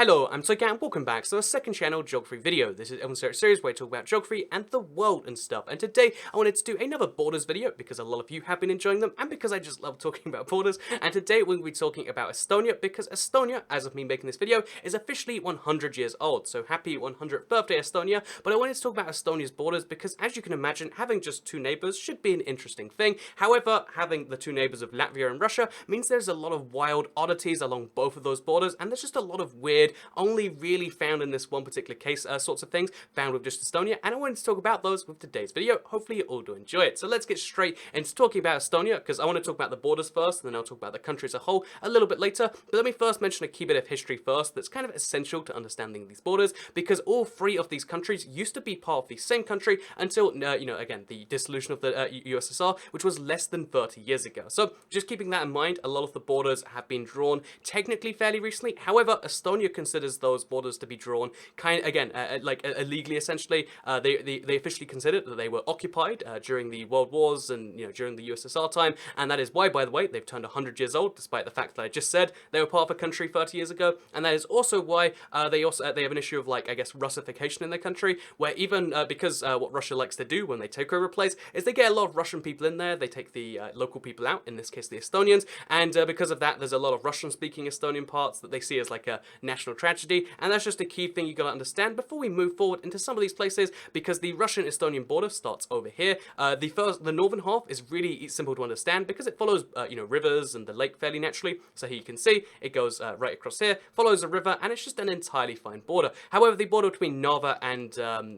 Hello, I'm Toycat and welcome back to the second channel geography video. This is a series where I talk about geography and the world and stuff. And today I wanted to do another borders video because a lot of you have been enjoying them and because I just love talking about borders. And today we're going to be talking about Estonia because Estonia, as of me making this video, is officially 100 years old. So happy 100th birthday Estonia. But I wanted to talk about Estonia's borders because, as you can imagine, having just two neighbors should be an interesting thing. However, having the two neighbors of Latvia and Russia means there's a lot of wild oddities along both of those borders, and there's just a lot of weird, only really found in this one particular case sorts of things found with just Estonia, and I wanted to talk about those with today's video. Hopefully you all do enjoy it. So let's get straight into talking about Estonia, because I want to talk about the borders first, and then I'll talk about the country as a whole a little bit later. But let me first mention a key bit of history first that's kind of essential to understanding these borders, because all three of these countries used to be part of the same country until, again, the dissolution of the USSR, which was less than 30 years ago. So just keeping that in mind, a lot of the borders have been drawn technically fairly recently. However, Estonia considers those borders to be drawn illegally, essentially. They officially considered that they were occupied during the World Wars and during the USSR time, and that is why, by the way, they've turned 100 years old, despite the fact that I just said they were part of a country 30 years ago. And that is also why they have an issue of, Russification in their country, where even because what Russia likes to do when they take over a place is they get a lot of Russian people in there. They take the local people out, in this case the Estonians, and because of that, there's a lot of Russian-speaking Estonian parts that they see as like a national tragedy. And that's just a key thing you gotta understand before we move forward into some of these places, because the Russian-Estonian border starts over here. The northern half is really simple to understand because it follows, rivers and the lake fairly naturally. So here you can see it goes right across here, follows a river, and it's just an entirely fine border. However, the border between Narva and,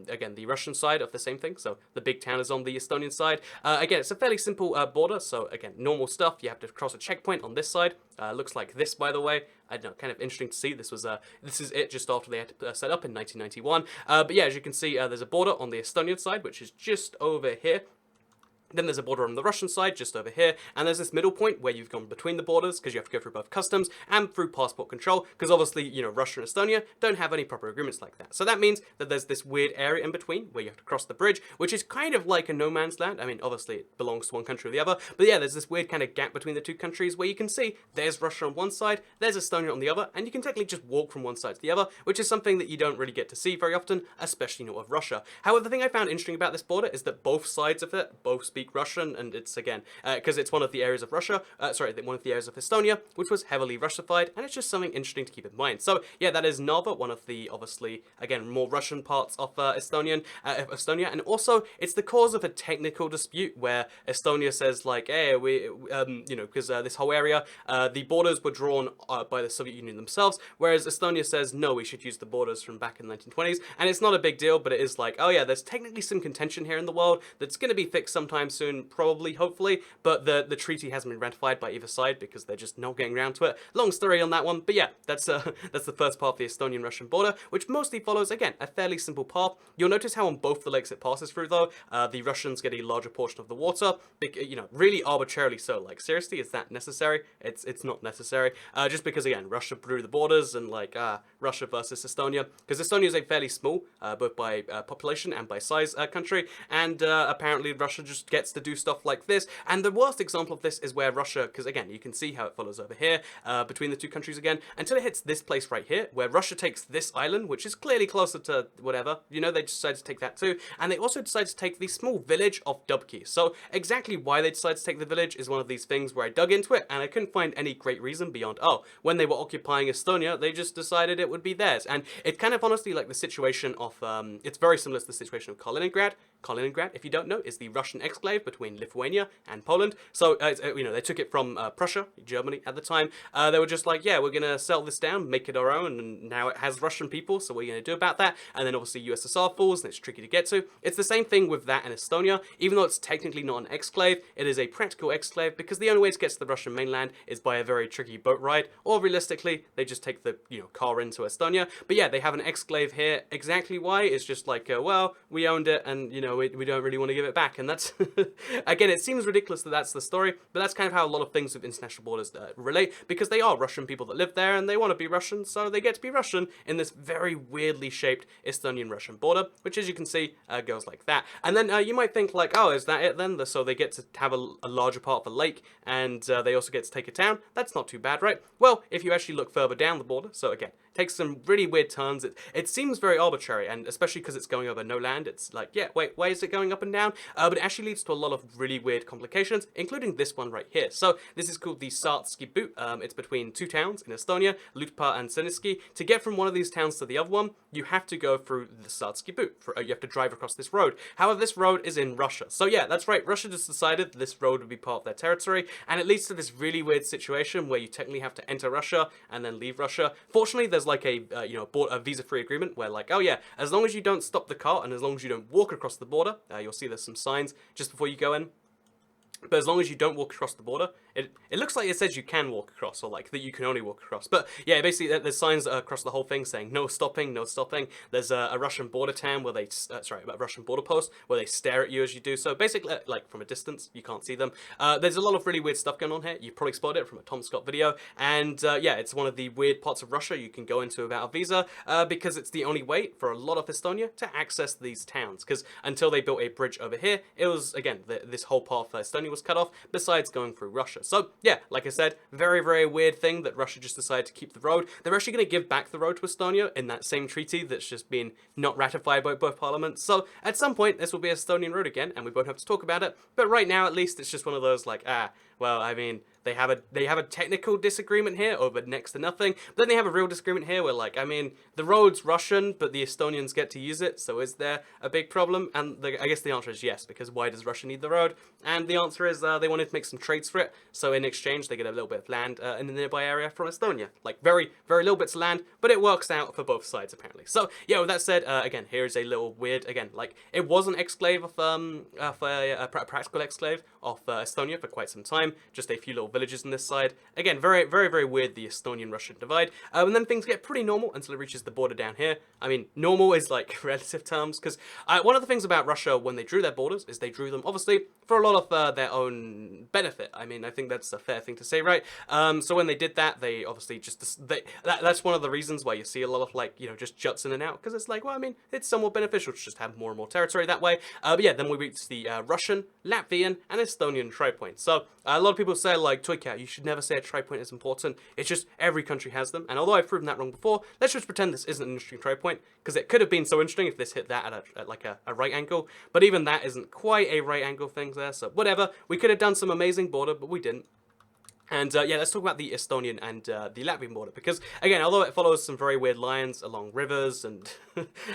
again, the Russian side of the same thing, so the big town is on the Estonian side. Again, it's a fairly simple border, so again, normal stuff. You have to cross a checkpoint on this side. Looks like this, by the way. I don't know, kind of interesting to see. This is it just after they had to set up in 1991. But yeah, as you can see, there's a border on the Estonian side, which is just over here. Then there's a border on the Russian side, just over here, and there's this middle point where you've gone between the borders, because you have to go through both customs and through passport control, because obviously, Russia and Estonia don't have any proper agreements like that. So that means that there's this weird area in between where you have to cross the bridge, which is kind of like a no man's land. I mean, obviously it belongs to one country or the other, but yeah, there's this weird kind of gap between the two countries where you can see there's Russia on one side, there's Estonia on the other, and you can technically just walk from one side to the other, which is something that you don't really get to see very often, especially not with Russia. However, the thing I found interesting about this border is that both sides of it both speak Russian, and it's, again, because it's one of the areas of Russia, one of the areas of Estonia, which was heavily Russified, and it's just something interesting to keep in mind. So, yeah, that is Narva, one of the, obviously, again, more Russian parts of Estonia, and also, it's the cause of a technical dispute where Estonia says, like, hey, because this whole area, the borders were drawn by the Soviet Union themselves, whereas Estonia says, no, we should use the borders from back in the 1920s, and it's not a big deal, but it is like, oh yeah, there's technically some contention here in the world that's going to be fixed sometime soon, probably, hopefully, but the treaty hasn't been ratified by either side because they're just not getting around to it. Long story on that one, but yeah, that's the first part of the Estonian-Russian border, which mostly follows, again, a fairly simple path. You'll notice how on both the lakes it passes through, though, the Russians get a larger portion of the water, really arbitrarily so. Like, seriously, is that necessary? It's not necessary, just because, again, Russia drew the borders, and Russia versus Estonia, because Estonia is a fairly small, both by population and by size, country, and apparently Russia just gets to do stuff like this. And the worst example of this is where Russia, because again, you can see how it follows over here between the two countries again, until it hits this place right here, where Russia takes this island, which is clearly closer to whatever, they decided to take that too, and they also decided to take the small village of Dubki. So exactly why they decided to take the village is one of these things where I dug into it, and I couldn't find any great reason beyond, when they were occupying Estonia, they just decided it would be theirs. And it kind of honestly like the situation of, it's very similar to the situation of Kaliningrad. Kaliningrad, if you don't know, is the Russian exclave between Lithuania and Poland. So, they took it from Prussia, Germany at the time. They were just like, yeah, we're going to sell this down, make it our own, and now it has Russian people, so what are you going to do about that? And then obviously USSR falls, and it's tricky to get to. It's the same thing with that in Estonia. Even though it's technically not an exclave, it is a practical exclave, because the only way to get to the Russian mainland is by a very tricky boat ride, or realistically, they just take the, car into Estonia. But yeah, they have an exclave here. Exactly why? It's just like, well, we owned it, and, we don't really want to give it back. And that's, again, it seems ridiculous that that's the story, but that's kind of how a lot of things with international borders relate, because they are Russian people that live there, and they want to be Russian, so they get to be Russian in this very weirdly shaped Estonian-Russian border, which, as you can see, goes like that. And then you might think, like, oh, is that it then? So they get to have a larger part of a lake, and they also get to take a town? That's not too bad, right? Well, if you actually look further down the border, so again, takes some really weird turns. It seems very arbitrary, and especially because it's going over no land, it's like, yeah, wait, why is it going up and down? But it actually leads to a lot of really weird complications, including this one right here. So this is called the Saartski boot. It's between two towns in Estonia, Lutpa and Seniski. To get from one of these towns to the other one, you have to go through the Saartski boot. You have to drive across this road. However, this road is in Russia. So yeah, that's right. Russia just decided this road would be part of their territory, and it leads to this really weird situation where you technically have to enter Russia and then leave Russia. Fortunately, there's like a a visa-free agreement where like, oh yeah, as long as you don't stop the car and as long as you don't walk across the border, you'll see there's some signs just before you go in. But as long as you don't walk across the border, it looks like it says you can walk across, or like that you can only walk across. But yeah, basically there's signs across the whole thing saying no stopping, no stopping. There's a Russian border town where they, a Russian border post where they stare at you as you do so. Basically, like from a distance, you can't see them. There's a lot of really weird stuff going on here. You probably spotted it from a Tom Scott video. And yeah, it's one of the weird parts of Russia you can go into without a visa because it's the only way for a lot of Estonia to access these towns. Because until they built a bridge over here, it was, again, this whole part of Estonia was cut off, besides going through Russia. So yeah, like I said, very, very weird thing that Russia just decided to keep the road. They're actually going to give back the road to Estonia in that same treaty that's just been not ratified by both parliaments. So at some point, this will be Estonian road again, and we won't have to talk about it. But right now, at least, it's just one of those like, well, I mean, they have a technical disagreement here over next to nothing. But then they have a real disagreement here where, like, I mean, the road's Russian, but the Estonians get to use it. So is there a big problem? And I guess the answer is yes, because why does Russia need the road? And the answer is they wanted to make some trades for it. So in exchange, they get a little bit of land in the nearby area from Estonia. Like very, very little bits of land, but it works out for both sides apparently. So yeah, with that said, again, here is a little weird, again, like it was an exclave of a practical exclave of Estonia for quite some time. Just a few little villages on this side. Again, very, very, very weird, the Estonian-Russian divide. And then things get pretty normal until it reaches the border down here. I mean, normal is like relative terms, because one of the things about Russia when they drew their borders is they drew them, obviously, for a lot of their own benefit. I mean, I think that's a fair thing to say, right? So when they did that, they obviously just, that's one of the reasons why you see a lot of, like, just juts in and out, because it's like, well, I mean, it's somewhat beneficial to just have more and more territory that way. But yeah, then we reach the Russian, Latvian, and Estonian tri-point. So a lot of people say, like, Toycat, you should never say a tri-point is important. It's just every country has them. And although I've proven that wrong before, let's just pretend this isn't an interesting tri-point, because it could have been so interesting if this hit that at like a right angle. But even that isn't quite a right angle thing there, so whatever. We could have done some amazing border, but we didn't. And yeah, let's talk about the Estonian and the Latvian border, because again, although it follows some very weird lines along rivers and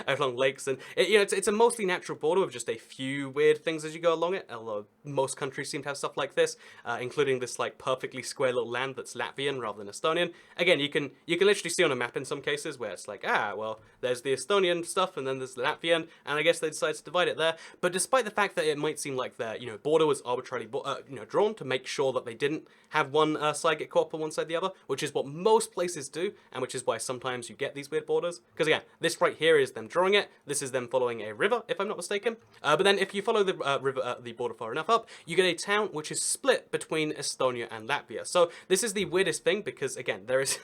along lakes, and it's a mostly natural border with just a few weird things as you go along it. Although most countries seem to have stuff like this, including this like perfectly square little land that's Latvian rather than Estonian. Again, you can literally see on a map in some cases where it's like, well, there's the Estonian stuff and then there's the Latvian, and I guess they decided to divide it there. But despite the fact that it might seem like their border was arbitrarily drawn to make sure that they didn't have one side get caught up on one side or the other, which is what most places do, and which is why sometimes you get these weird borders. Because again, this right here is them drawing it. This is them following a river, if I'm not mistaken. But then if you follow the river, the border far enough up, you get a town which is split between Estonia and Latvia. So this is the weirdest thing because again, there's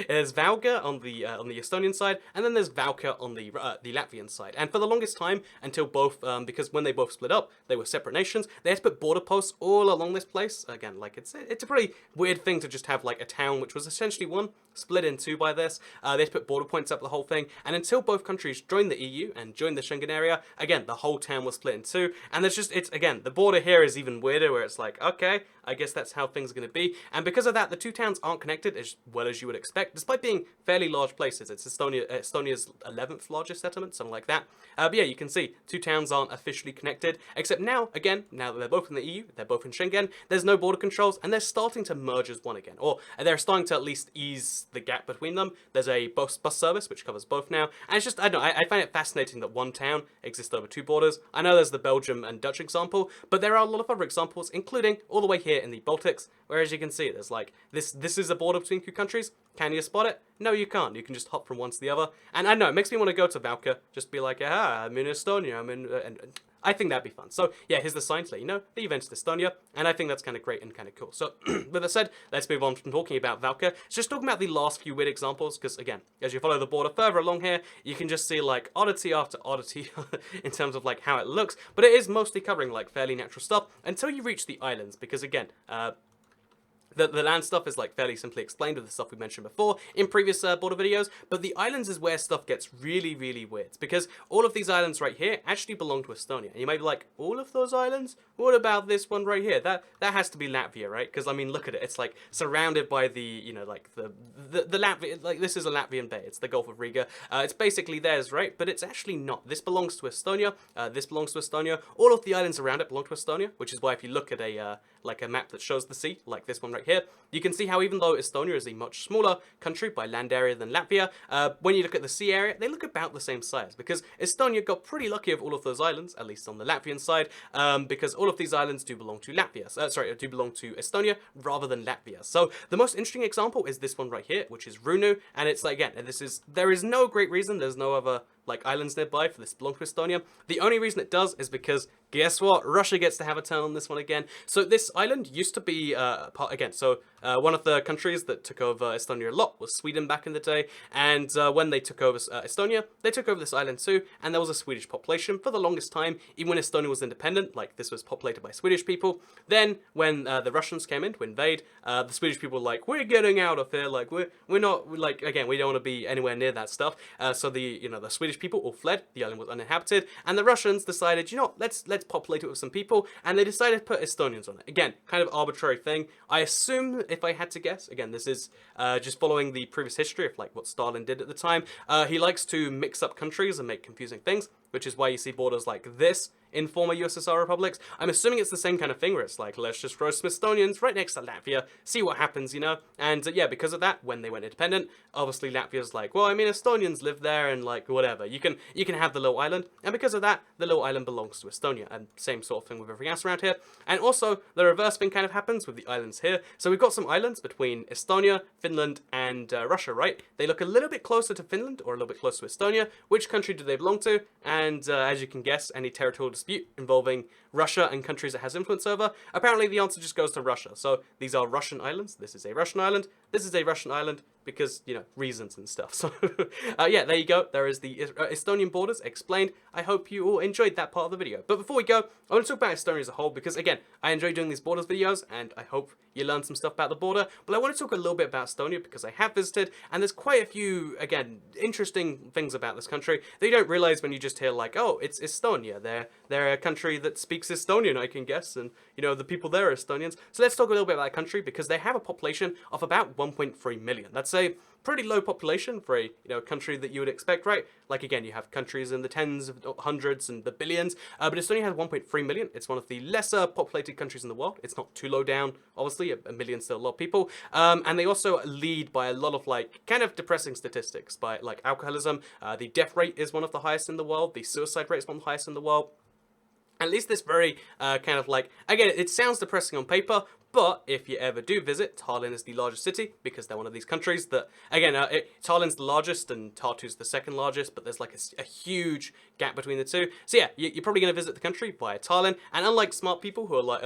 Valga on the Estonian side, and then there's Valka on the Latvian side. And for the longest time, until both, because when they both split up, they were separate nations. They had to put border posts all along this place. Again, like it's a pretty weird thing to just have like a town which was essentially one split in two by this. They had to put border points up the whole thing, and until both countries joined the EU and joined the Schengen area, again the whole town was split in two. And there's just again the border here is even weirder, where it's like, okay, I guess that's how things are going to be. And because of that, the two towns aren't connected as well as you would expect, despite being fairly large places. It's Estonia's 11th largest settlement, something like that. But yeah, you can see two towns aren't officially connected, except now that they're both in the EU, they're both in Schengen, there's no border controls, and they're starting to merge as one again, or they're starting to at least ease the gap between them. There's a bus service which covers both now, and it's just, I don't know, I find it fascinating that one town exists over two borders. I know there's the Belgium and Dutch example, but there are a lot of other examples, including all the way here in the Baltics, where as you can see, there's like, this is a border between two countries. Can you spot it? No, you can't. You can just hop from one to the other. And I know, it makes me want to go to Valka, just be like, I'm in Estonia, and I think that'd be fun. So yeah, here's the sign to let you know that you've entered Estonia, and I think that's kind of great and kind of cool. So with that said, let's move on from talking about Valka. It's just talking about the last few weird examples, because again, as you follow the border further along here, you can just see like oddity after oddity in terms of like how it looks, but it is mostly covering like fairly natural stuff until you reach the islands, because again, The land stuff is like fairly simply explained with the stuff we mentioned before in previous border videos, but the islands is where stuff gets really, really weird. It's because all of these islands right here actually belong to Estonia. And you might be like, all of those islands? What about this one right here? That has to be Latvia, right? Because I mean, look at it. It's like surrounded by the, you know, like the Latvia, like this is a Latvian bay. It's the Gulf of Riga. It's basically theirs, right? But it's actually not. This belongs to Estonia. This belongs to Estonia. All of the islands around it belong to Estonia, which is why if you look at a like a map that shows the sea, like this one right here, you can see how even though Estonia is a much smaller country by land area than Latvia, when you look at the sea area, they look about the same size, because Estonia got pretty lucky of all of those islands, at least on the Latvian side, because all of these islands do belong to do belong to Estonia rather than Latvia. So the most interesting example is this one right here, which is Runu, and it's like, again, there is no great reason, there's no other like islands nearby for this to belong to Estonia. The only reason it does is because, guess what? Russia gets to have a turn on this one again. So this island used to be one of the countries that took over Estonia a lot was Sweden back in the day, and when they took over Estonia, they took over this island too, and there was a Swedish population for the longest time, even when Estonia was independent, like this was populated by Swedish people. Then when the Russians came in to invade, the Swedish people were like, we're getting out of here, like we're not, like, again, we don't want to be anywhere near that stuff. So the Swedish people all fled, the island was uninhabited, and the Russians decided, you know, let's populate it with some people, and they decided to put Estonians on it. Again, kind of arbitrary thing. I assume, if I had to guess, again, this is just following the previous history of like what Stalin did at the time, he likes to mix up countries and make confusing things, which is why you see borders like this in former USSR republics. I'm assuming it's the same kind of thing where it's like, let's just throw some Estonians right next to Latvia, see what happens, you know? And yeah, because of that, when they went independent, obviously Latvia's like, well, I mean, Estonians live there and like, whatever. You can have the little island, and because of that, the little island belongs to Estonia, and same sort of thing with everything else around here. And also, the reverse thing kind of happens with the islands here. So we've got some islands between Estonia, Finland, and Russia, right? They look a little bit closer to Finland or a little bit closer to Estonia. Which country do they belong to? And as you can guess, any territorial dispute involving Russia and countries it has influence over, apparently the answer just goes to Russia. So these are Russian islands. This is a Russian island. This is a Russian island because, you know, reasons and stuff. So yeah, there you go. There is the Estonian borders explained. I hope you all enjoyed that part of the video. But before we go, I want to talk about Estonia as a whole because, again, I enjoy doing these borders videos and I hope you learn some stuff about the border. But I want to talk a little bit about Estonia because I have visited, and there's quite a few, again, interesting things about this country that you don't realize when you just hear like, oh, it's Estonia. They're a country that speaks Estonian, I can guess, and, you know, the people there are Estonians. So let's talk a little bit about that country because they have a population of about 1.3 million. That's a pretty low population for a, you know, country that you would expect, right? Like, again, you have countries in the tens of hundreds and the billions, but Estonia has 1.3 million. It's one of the lesser populated countries in the world. It's not too low down, obviously, a million's still a lot of people, and they also lead by a lot of, like, kind of depressing statistics, by, like, alcoholism. The death rate is one of the highest in the world. The suicide rate is one of the highest in the world. At least this very kind of like, again, it sounds depressing on paper, but if you ever do visit, Tallinn is the largest city because they're one of these countries that, again, Tallinn's the largest and Tartu's the second largest, but there's like a huge gap between the two. So yeah, you're probably going to visit the country via Tallinn, and unlike smart people who are like,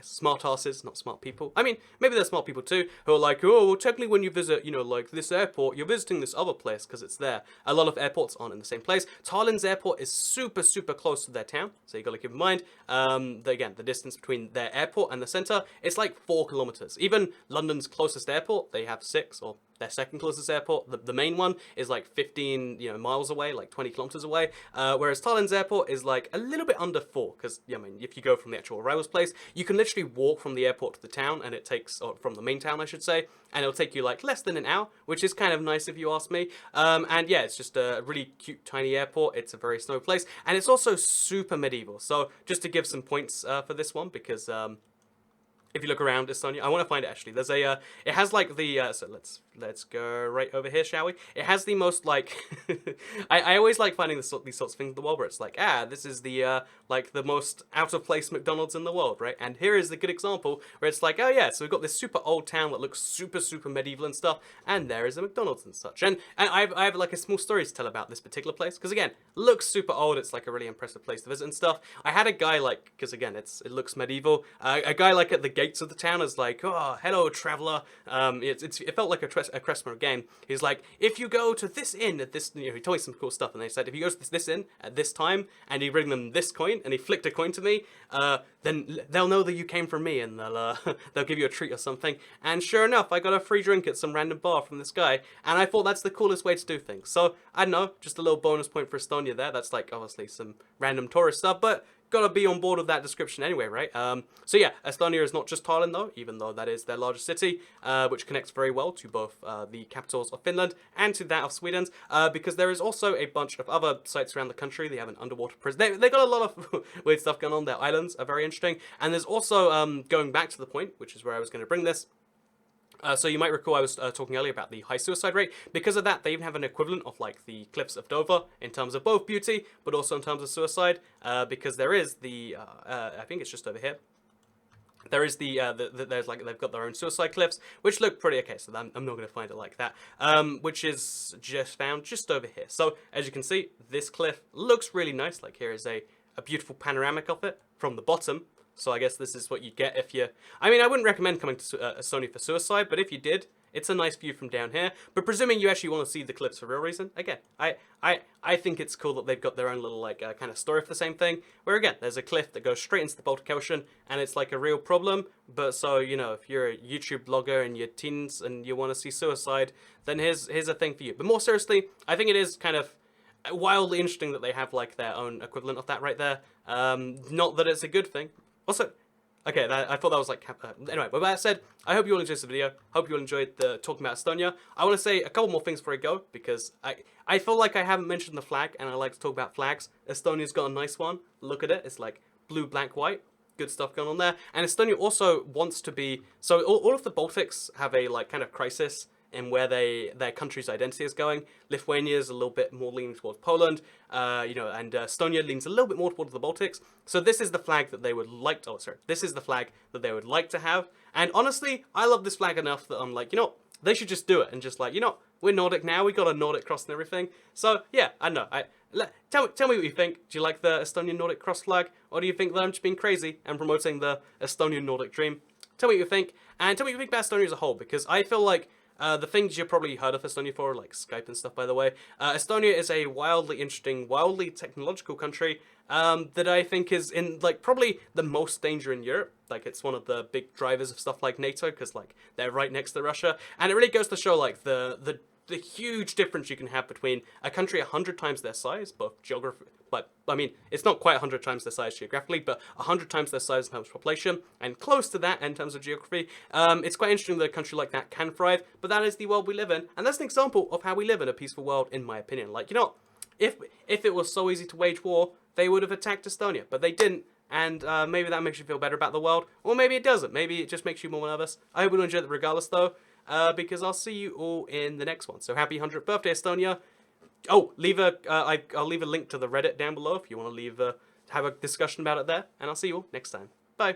smart asses, not smart people. I mean, maybe they're smart people too, who are like, oh, well, technically when you visit, you know, like this airport, you're visiting this other place because it's there. A lot of airports aren't in the same place. Tallinn's airport is super, super close to their town, so you got to keep in mind, again, the distance between their airport and the center, it's like 4 kilometers. Even London's closest airport, they have 6, or their second closest airport, the main one, is like 15, you know, miles away, like 20 kilometers away, whereas Tallinn's airport is like a little bit under 4, because, I mean, if you go from the actual arrivals place, you can literally walk from the airport to the town, and it takes, or from the main town, I should say, and it'll take you like less than an hour, which is kind of nice if you ask me. And yeah, it's just a really cute, tiny airport. It's a very snowy place, and it's also super medieval. So just to give some points for this one, because if you look around Estonia, I want to find it actually. There's a, it has like the, so let's go right over here, shall we? It has the most like, I always like finding these sorts of things in the world where it's like, this is the, like the most out of place McDonald's in the world, right? And here is the good example where it's like, oh yeah, so we've got this super old town that looks super, super medieval and stuff, and there is a McDonald's and such. And I have like a small story to tell about this particular place, because again, looks super old, it's like a really impressive place to visit and stuff. I had a guy like, because again, it looks medieval, a guy like at the gates of the town as like, oh, hello, traveler. It felt like a Crestmore game. He's like, if you go to this inn at this, he told me some cool stuff, and they said, if you go to this inn at this time, and you bring them this coin, and he flicked a coin to me, then they'll know that you came from me, and they'll give you a treat or something. And sure enough, I got a free drink at some random bar from this guy, and I thought that's the coolest way to do things. So, I don't know, just a little bonus point for Estonia there. That's like, obviously, some random tourist stuff, but gotta be on board with that description anyway, right? So yeah, Estonia is not just Tallinn though, even though that is their largest city, which connects very well to both the capitals of Finland and to that of Sweden's, because there is also a bunch of other sites around the country. They have an underwater prison. They got a lot of weird stuff going on. Their islands are very interesting, and there's also, going back to the point, which is where I was going to bring this, so you might recall I was talking earlier about the high suicide rate. Because of that, they even have an equivalent of like the cliffs of Dover in terms of both beauty, but also in terms of suicide. Because there is the, I think it's just over here. There is there's like, they've got their own suicide cliffs, which look pretty okay. So I'm not going to find it like that. Which is just found just over here. So as you can see, this cliff looks really nice. Like here is a beautiful panoramic of it from the bottom. So I guess this is what you get if you... I mean, I wouldn't recommend coming to Estonia for suicide, but if you did, it's a nice view from down here. But presuming you actually want to see the cliffs for real reason, again, I think it's cool that they've got their own little, like, kind of story for the same thing. Where, again, there's a cliff that goes straight into the Baltic Ocean, and it's, like, a real problem. But so, you know, if you're a YouTube blogger and you're teens and you want to see suicide, then here's a thing for you. But more seriously, I think it is kind of wildly interesting that they have, like, their own equivalent of that right there. Not that it's a good thing. Also, okay, I thought that was like... anyway, with that said, I hope you all enjoyed this video. Hope you all enjoyed the talking about Estonia. I want to say a couple more things before I go, because I feel like I haven't mentioned the flag, and I like to talk about flags. Estonia's got a nice one. Look at it. It's like blue, black, white. Good stuff going on there. And Estonia also wants to be... So all of the Baltics have a like kind of crisis in where their country's identity is going. Lithuania is a little bit more leaning towards Poland, you know, and Estonia leans a little bit more towards the Baltics. So this is the flag that they would like to, this is the flag that they would like to have. And honestly, I love this flag enough that I'm like, you know, they should just do it and just like, you know, we're Nordic now, we got a Nordic cross and everything. So yeah, I know. Tell me what you think. Do you like the Estonian Nordic cross flag? Or do you think that I'm just being crazy and promoting the Estonian Nordic dream? Tell me what you think, and tell me what you think about Estonia as a whole, because I feel like the things you've probably heard of Estonia for, like Skype and stuff, by the way. Estonia is a wildly interesting, wildly technological country that I think is in, like, probably the most danger in Europe. Like, it's one of the big drivers of stuff like NATO, because, like, they're right next to Russia. And it really goes to show, like, the huge difference you can have between a country 100 times their size, both geography, but I mean, it's not quite 100 times their size geographically, but 100 times their size in terms of population, and close to that in terms of geography. It's quite interesting that a country like that can thrive, but that is the world we live in, and that's an example of how we live in a peaceful world, in my opinion. Like, you know, if it was so easy to wage war, they would have attacked Estonia, but they didn't. And maybe that makes you feel better about the world, or maybe it doesn't. Maybe it just makes you more nervous. I hope you enjoyed it regardless, though, because I'll see you all in the next one. So happy 100th birthday, Estonia. Oh, I'll leave a link to the Reddit down below if you want to have a discussion about it there. And I'll see you all next time. Bye.